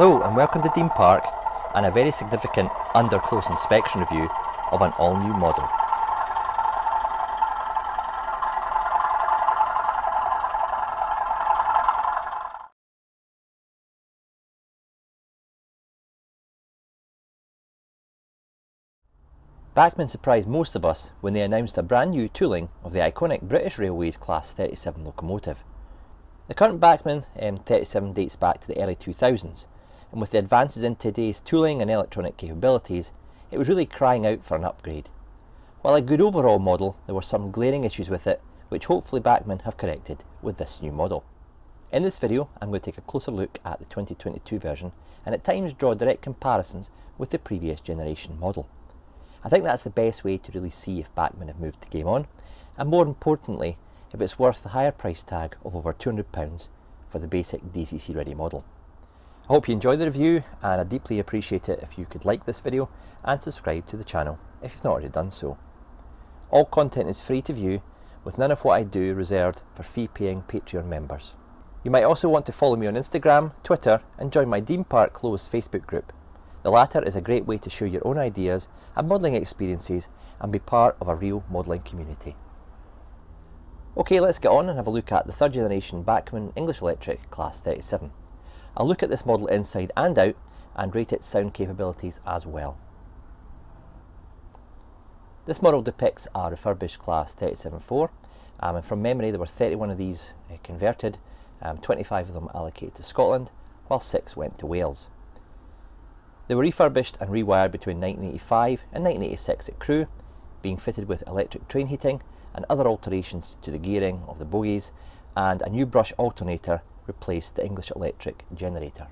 Hello and welcome to Dean Park and a very significant Under Close Inspection review of an all-new model. Bachmann surprised most of us when they announced a brand new tooling of the iconic British Railways Class 37 locomotive. The current Bachmann 37 dates back to the early 2000s, and with the advances in today's tooling and electronic capabilities, it was really crying out for an upgrade. While a good overall model, there were some glaring issues with it, which hopefully Bachmann have corrected with this new model. In this video, I'm going to take a closer look at the 2022 version, and at times draw direct comparisons with the previous generation model. I think that's the best way to really see if Bachmann have moved the game on, and more importantly, if it's worth the higher price tag of over £200 for the basic DCC ready model. I hope you enjoyed the review, and I'd deeply appreciate it if you could like this video and subscribe to the channel if you've not already done so. All content is free to view, with none of what I do reserved for fee-paying Patreon members. You might also want to follow me on Instagram, Twitter and join my Dean Park Closed Facebook group. The latter is a great way to share your own ideas and modelling experiences and be part of a real modelling community. Okay, let's get on and have a look at the third generation Bachmann English Electric Class 37. I'll look at this model inside and out and rate its sound capabilities as well. This model depicts a refurbished Class 37-4, and from memory there were 31 of these converted, 25 of them allocated to Scotland, while 6 went to Wales. They were refurbished and rewired between 1985 and 1986 at Crewe, being fitted with electric train heating and other alterations to the gearing of the bogies, and a new brush alternator replaced the English Electric generator.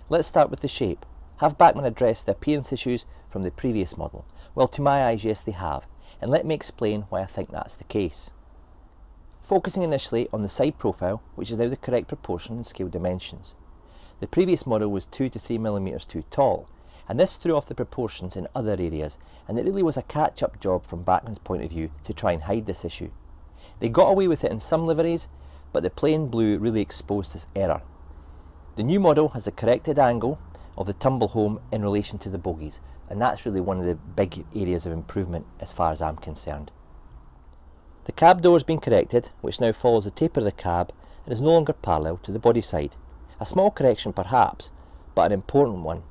Let's start with the shape. Have Bachmann addressed the appearance issues from the previous model? Well, to my eyes, yes they have, and let me explain why I think that's the case. Focusing initially on the side profile, which is now the correct proportion and scale dimensions. The previous model was 2 to 3 mm too tall, and this threw off the proportions in other areas, and it really was a catch-up job from Bachmann's point of view to try and hide this issue. They got away with it in some liveries, but the plain blue really exposed this error. The new model has a corrected angle of the tumble home in relation to the bogies, and that's really one of the big areas of improvement as far as I'm concerned. The cab door has been corrected, which now follows the taper of the cab and is no longer parallel to the body side. A small correction perhaps, but an important one.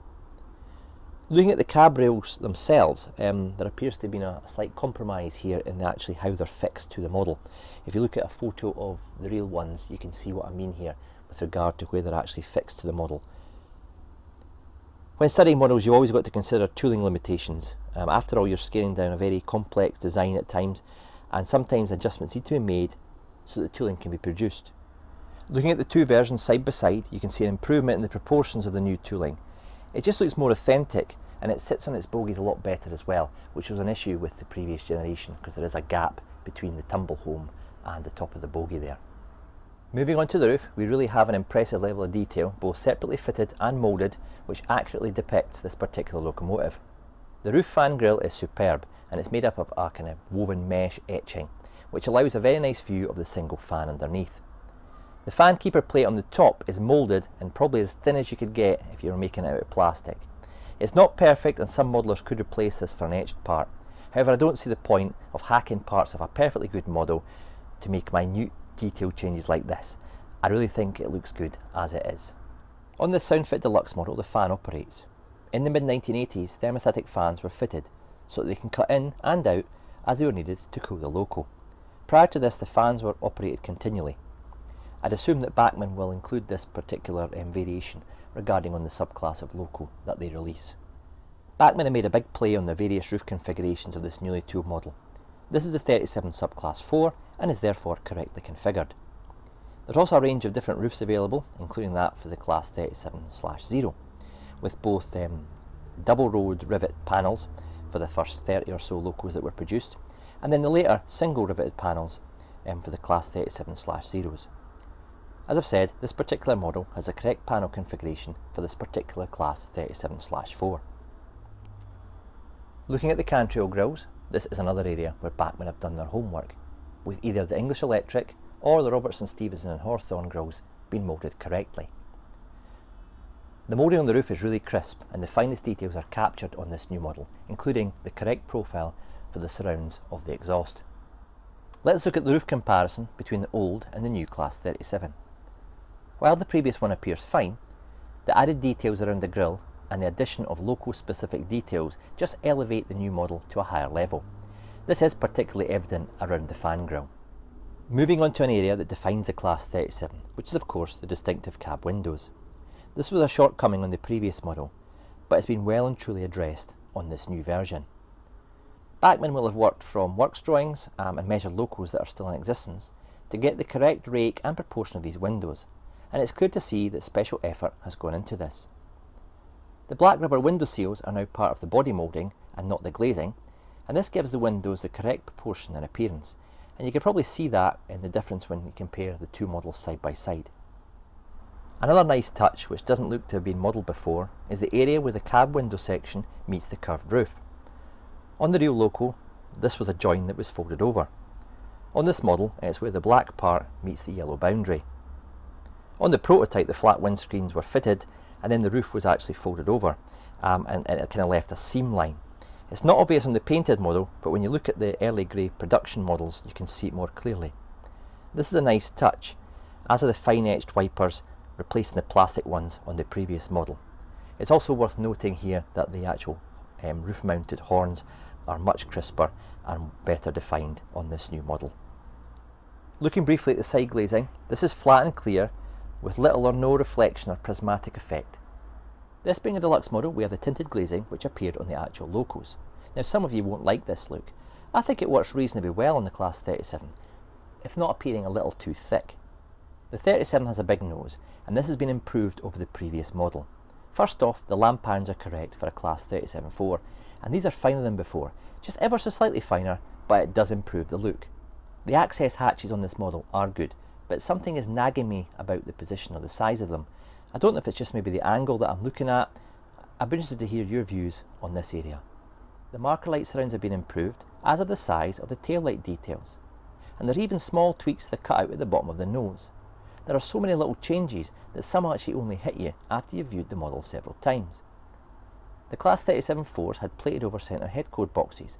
Looking at the cab rails themselves, there appears to have been a slight compromise here in actually how they're fixed to the model. If you look at a photo of the real ones, you can see what I mean here with regard to where they're actually fixed to the model. When studying models, you've always got to consider tooling limitations. After all, you're scaling down a very complex design at times, and sometimes adjustments need to be made so that the tooling can be produced. Looking at the two versions side by side, you can see an improvement in the proportions of the new tooling. It just looks more authentic, and it sits on its bogies a lot better as well, which was an issue with the previous generation because there is a gap between the tumble home and the top of the bogie there. Moving on to the roof, we really have an impressive level of detail, both separately fitted and moulded, which accurately depicts this particular locomotive. The roof fan grille is superb, and it's made up of a kind of woven mesh etching, which allows a very nice view of the single fan underneath. The fan keeper plate on the top is moulded and probably as thin as you could get if you were making it out of plastic. It's not perfect, and some modellers could replace this for an etched part. However, I don't see the point of hacking parts of a perfectly good model to make minute detail changes like this. I really think it looks good as it is. On this SoundFit Deluxe model, the fan operates. In the mid-1980s, thermostatic fans were fitted so that they can cut in and out as they were needed to cool the loco. Prior to this, the fans were operated continually. I'd assume that Bachmann will include this particular variation regarding on the subclass of loco that they release. Bachmann have made a big play on the various roof configurations of this newly tooled model. This is the 37 subclass 4 and is therefore correctly configured. There's also a range of different roofs available, including that for the Class 37/0, with both double-rolled rivet panels for the first 30 or so locos that were produced, and then the later single riveted panels for the Class 37/0s. As I've said, this particular model has the correct panel configuration for this particular Class 37/4. Looking at the Cantriole Grills, this is another area where Bachmann have done their homework, with either the English Electric or the Robertson, Stevenson and Hawthorne grills being moulded correctly. The moulding on the roof is really crisp and the finest details are captured on this new model, including the correct profile for the surrounds of the exhaust. Let's look at the roof comparison between the old and the new Class 37. While the previous one appears fine, the added details around the grille and the addition of local specific details just elevate the new model to a higher level. This is particularly evident around the fan grille. Moving on to an area that defines the Class 37, which is of course the distinctive cab windows. This was a shortcoming on the previous model, but it's been well and truly addressed on this new version. Bachmann will have worked from works drawings and measured locos that are still in existence to get the correct rake and proportion of these windows, and it's clear to see that special effort has gone into this. The black rubber window seals are now part of the body moulding and not the glazing, and this gives the windows the correct proportion and appearance, and you can probably see that in the difference when you compare the two models side by side. Another nice touch, which doesn't look to have been modelled before, is the area where the cab window section meets the curved roof. On the real loco, this was a join that was folded over. On this model, it's where the black part meets the yellow boundary. On the prototype, the flat windscreens were fitted and then the roof was actually folded over and it kind of left a seam line. It's not obvious on the painted model, but when you look at the early grey production models, you can see it more clearly. This is a nice touch, as are the fine etched wipers replacing the plastic ones on the previous model. It's also worth noting here that the actual roof mounted horns are much crisper and better defined on this new model. Looking briefly at the side glazing, this is flat and clear with little or no reflection or prismatic effect. This being a deluxe model, we have the tinted glazing which appeared on the actual locos. Now some of you won't like this look. I think it works reasonably well on the Class 37, if not appearing a little too thick. The 37 has a big nose, and this has been improved over the previous model. First off, the lamp irons are correct for a Class 37-4, and these are finer than before, just ever so slightly finer, but it does improve the look. The access hatches on this model are good, but something is nagging me about the position or the size of them. I don't know if it's just maybe the angle that I'm looking at. I'd be interested to hear your views on this area. The marker light surrounds have been improved, as are the size of the tail light details. And there's even small tweaks to the cutout at the bottom of the nose. There are so many little changes that some actually only hit you after you've viewed the model several times. The Class 37-4s had plated over centre headcode boxes,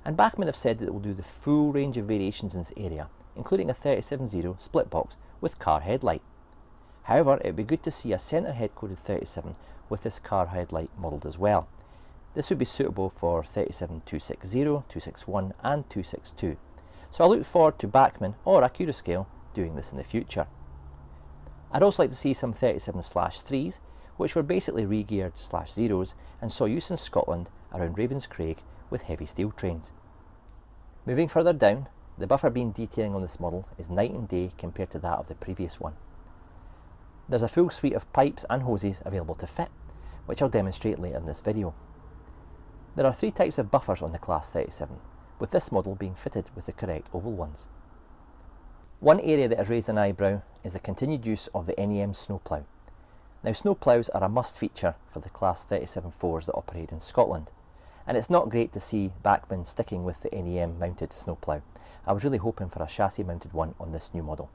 and Bachmann have said that it will do the full range of variations in this area, including a 37-0 split box with car headlight. However, it would be good to see a centre head-coded 37 with this car headlight modelled as well. This would be suitable for 37-260, 261 and 262. So I look forward to Bachmann or Accurascale doing this in the future. I'd also like to see some 37/3s, which were basically re-geared /0s and saw use in Scotland around Ravenscraig with heavy steel trains. Moving further down, the buffer beam detailing on this model is night and day compared to that of the previous one. There's a full suite of pipes and hoses available to fit, which I'll demonstrate later in this video. There are 3 types of buffers on the Class 37, with this model being fitted with the correct oval ones. One area that has raised an eyebrow is the continued use of the Nem Snowplow. Now, snowplows are a must feature for the Class 37-4s that operate in Scotland, and it's not great to see Bachmann sticking with the Nem mounted snowplow. I was really hoping for a chassis mounted one on this new model.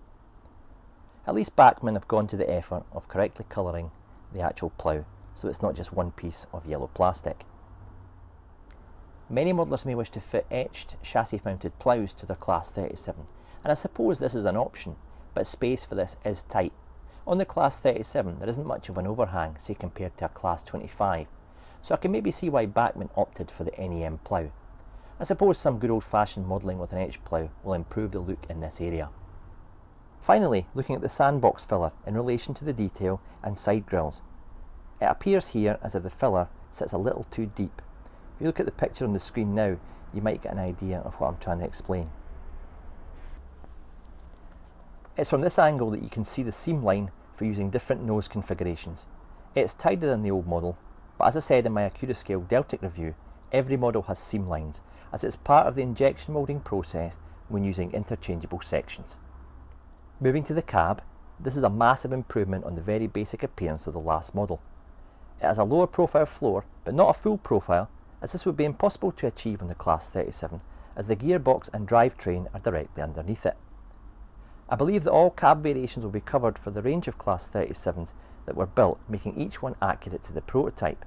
At least Bachmann have gone to the effort of correctly colouring the actual plough, so it's not just one piece of yellow plastic. Many modellers may wish to fit etched chassis mounted ploughs to their Class 37, and I suppose this is an option, but space for this is tight. On the Class 37 there isn't much of an overhang, say compared to a Class 25, so I can maybe see why Bachmann opted for the Nem plough. I suppose some good old fashioned modelling with an etched plough will improve the look in this area. Finally, looking at the sandbox filler in relation to the detail and side grills. It appears here as if the filler sits a little too deep. If you look at the picture on the screen now, you might get an idea of what I'm trying to explain. It's from this angle that you can see the seam line for using different nose configurations. It's tighter than the old model, but as I said in my Accurascale Deltic review, every model has seam lines, as it's part of the injection moulding process when using interchangeable sections. Moving to the cab, this is a massive improvement on the very basic appearance of the last model. It has a lower profile floor, but not a full profile, as this would be impossible to achieve on the Class 37, as the gearbox and drivetrain are directly underneath it. I believe that all cab variations will be covered for the range of Class 37s that were built, making each one accurate to the prototype.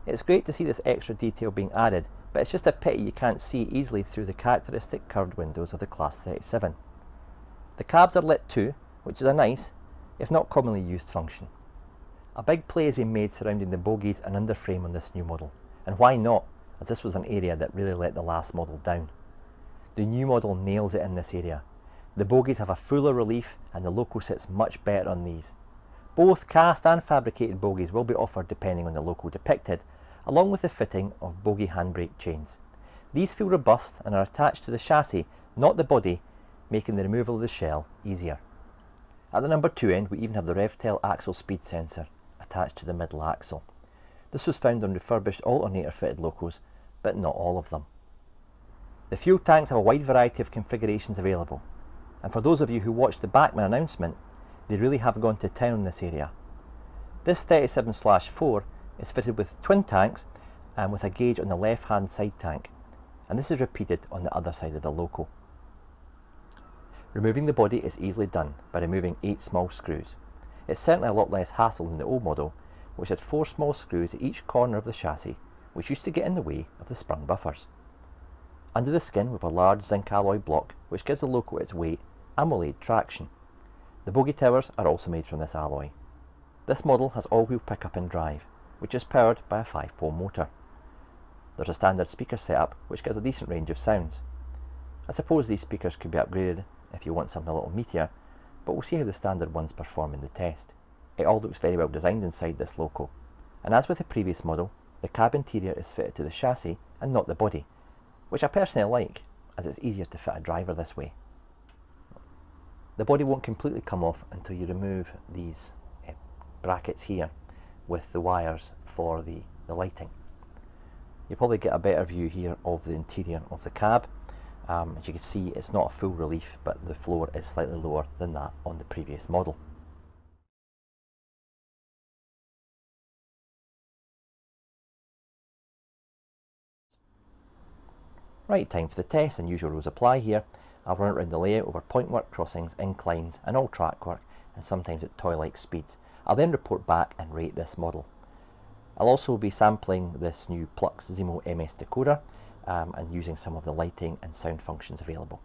It's great to see this extra detail being added, but it's just a pity you can't see easily through the characteristic curved windows of the Class 37. The cabs are lit too, which is a nice, if not commonly used function. A big play has been made surrounding the bogies and underframe on this new model, and why not, as this was an area that really let the last model down. The new model nails it in this area. The bogies have a fuller relief and the loco sits much better on these. Both cast and fabricated bogies will be offered depending on the loco depicted, along with the fitting of bogie handbrake chains. These feel robust and are attached to the chassis, not the body, making the removal of the shell easier. At the number 2 end we even have the RevTel axle speed sensor attached to the middle axle. This was found on refurbished alternator fitted locos, but not all of them. The fuel tanks have a wide variety of configurations available, and for those of you who watched the Bachmann announcement, they really have gone to town in this area. This 37/4 is fitted with twin tanks and with a gauge on the left hand side tank, and this is repeated on the other side of the loco. Removing the body is easily done by removing 8 small screws. It's certainly a lot less hassle than the old model, which had 4 small screws at each corner of the chassis, which used to get in the way of the sprung buffers. Under the skin we have a large zinc alloy block which gives the loco its weight and will aid traction. The bogie towers are also made from this alloy. This model has all-wheel pickup and drive, which is powered by a 5-pole motor. There's a standard speaker setup which gives a decent range of sounds. I suppose these speakers could be upgraded if you want something a little meatier, but we'll see how the standard ones perform in the test. It all looks very well designed inside this loco, and as with the previous model, the cab interior is fitted to the chassis and not the body, which I personally like, as it's easier to fit a driver this way. The body won't completely come off until you remove these brackets here with the wires for the lighting. You'll probably get a better view here of the interior of the cab. As you can see, it's not a full relief, but the floor is slightly lower than that on the previous model. Right, time for the test, and usual rules apply here. I'll run it around the layout over point work, crossings, inclines and all track work, and sometimes at toy-like speeds. I'll then report back and rate this model. I'll also be sampling this new Plux Zemo MS decoder and using some of the lighting and sound functions available.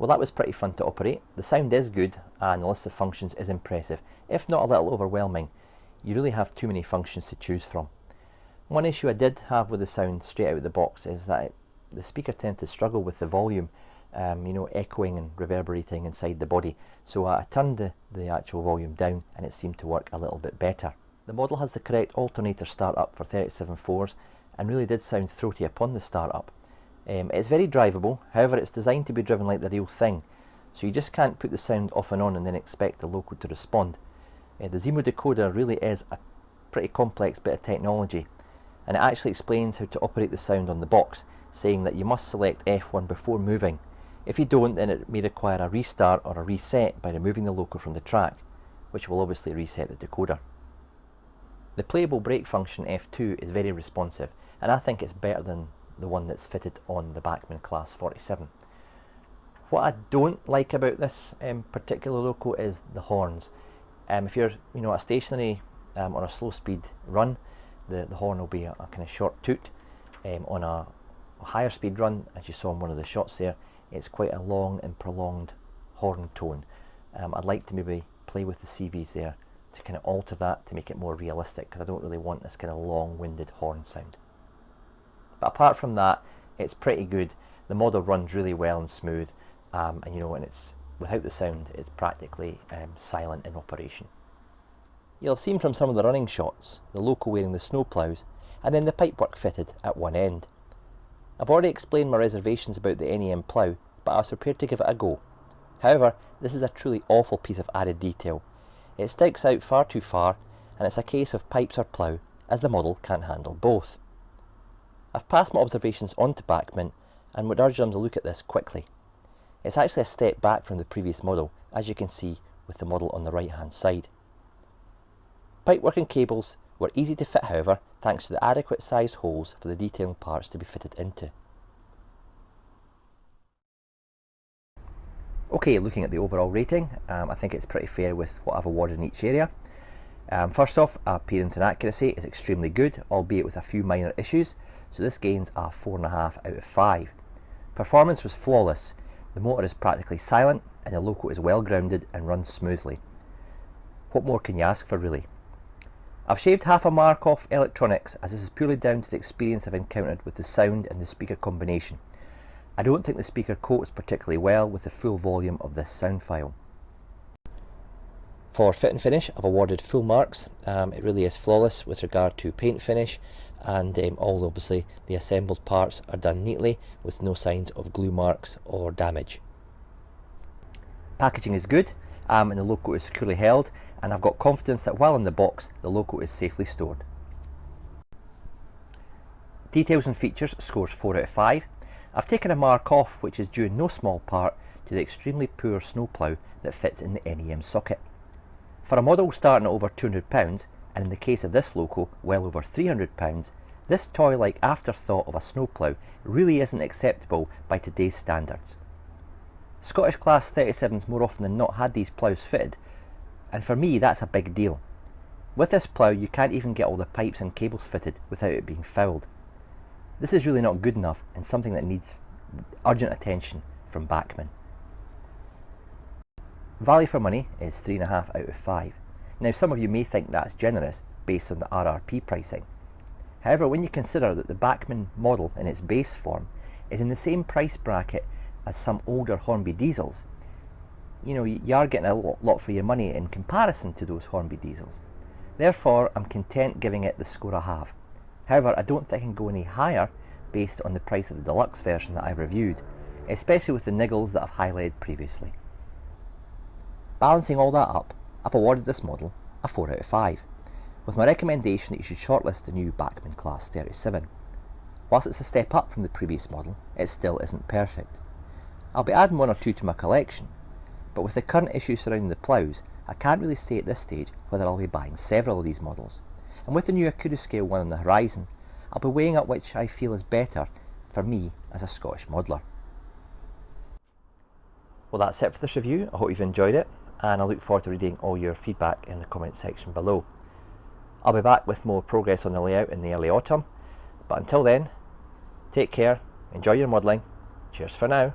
Well, that was pretty fun to operate. The sound is good and the list of functions is impressive, if not a little overwhelming. You really have too many functions to choose from. One issue I did have with the sound straight out of the box is that the speaker tends to struggle with the volume, echoing and reverberating inside the body. So I turned the actual volume down and it seemed to work a little bit better. The model has the correct alternator startup for 37.4s and really did sound throaty upon the startup. It's very drivable, however it's designed to be driven like the real thing, so you just can't put the sound off and on and then expect the loco to respond. The Zemo decoder really is a pretty complex bit of technology, and it actually explains how to operate the sound on the box, saying that you must select F1 before moving. If you don't, then it may require a restart or a reset by removing the loco from the track, which will obviously reset the decoder. The playable brake function F2 is very responsive, and I think it's better than the one that's fitted on the Bachmann Class 47. What I don't like about this particular loco is the horns. If you're a stationary on a slow speed run, the horn will be a kind of short toot. On a higher speed run, as you saw in one of the shots there, it's quite a long and prolonged horn tone. I'd like to maybe play with the CVs there to kind of alter that to make it more realistic, because I don't really want this kind of long-winded horn sound. But apart from that, it's pretty good. The model runs really well and smooth, and when it's without the sound, it's practically silent in operation. You'll have seen from some of the running shots the loco wearing the snowplows and then the pipework fitted at one end. I've already explained my reservations about the NEM plough, but I was prepared to give it a go. However, this is a truly awful piece of added detail. It sticks out far too far, and it's a case of pipes or plough, as the model can't handle both. I've passed my observations on to Bachmann and would urge them to look at this quickly. It's actually a step back from the previous model, as you can see with the model on the right hand side. Pipework and cables were easy to fit, however, thanks to the adequate sized holes for the detailing parts to be fitted into. Okay, looking at the overall rating, I think it's pretty fair with what I've awarded in each area. First off, appearance and accuracy is extremely good, albeit with a few minor issues, so this gains a 4.5 out of 5. Performance was flawless. The motor is practically silent and the loco is well grounded and runs smoothly. What more can you ask for, really? I've shaved half a mark off electronics, as this is purely down to the experience I've encountered with the sound and the speaker combination. I don't think the speaker copes particularly well with the full volume of this sound file. For fit and finish, I've awarded full marks. It really is flawless with regard to paint finish, and all obviously the assembled parts are done neatly with no signs of glue marks or damage. Packaging is good, and the loco is securely held, and I've got confidence that while in the box the loco is safely stored. Details and features scores 4 out of 5. I've taken a mark off, which is due in no small part to the extremely poor snowplow that fits in the NEM socket. For a model starting at over £200, and in the case of this loco well over £300, this toy-like afterthought of a snowplow really isn't acceptable by today's standards. Scottish Class 37s more often than not had these ploughs fitted, and for me that's a big deal. With this plough you can't even get all the pipes and cables fitted without it being fouled. This is really not good enough and something that needs urgent attention from Bachmann. Value for money is 3.5 out of 5. Now some of you may think that's generous based on the RRP pricing. However, when you consider that the Bachmann model in its base form is in the same price bracket as some older Hornby diesels, you are getting a lot for your money in comparison to those Hornby diesels. Therefore, I'm content giving it the score I have. However, I don't think I can go any higher based on the price of the deluxe version that I've reviewed, especially with the niggles that I've highlighted previously. Balancing all that up, I've awarded this model a 4 out of 5, with my recommendation that you should shortlist the new Bachmann Class 37. Whilst it's a step up from the previous model, it still isn't perfect. I'll be adding 1 or 2 to my collection, but with the current issues surrounding the ploughs, I can't really say at this stage whether I'll be buying several of these models. And with the new Scale one on the horizon, I'll be weighing up which I feel is better for me as a Scottish modeller. Well, that's it for this review. I hope you've enjoyed it, and I look forward to reading all your feedback in the comment section below. I'll be back with more progress on the layout in the early autumn, but until then, take care, enjoy your modelling, cheers for now.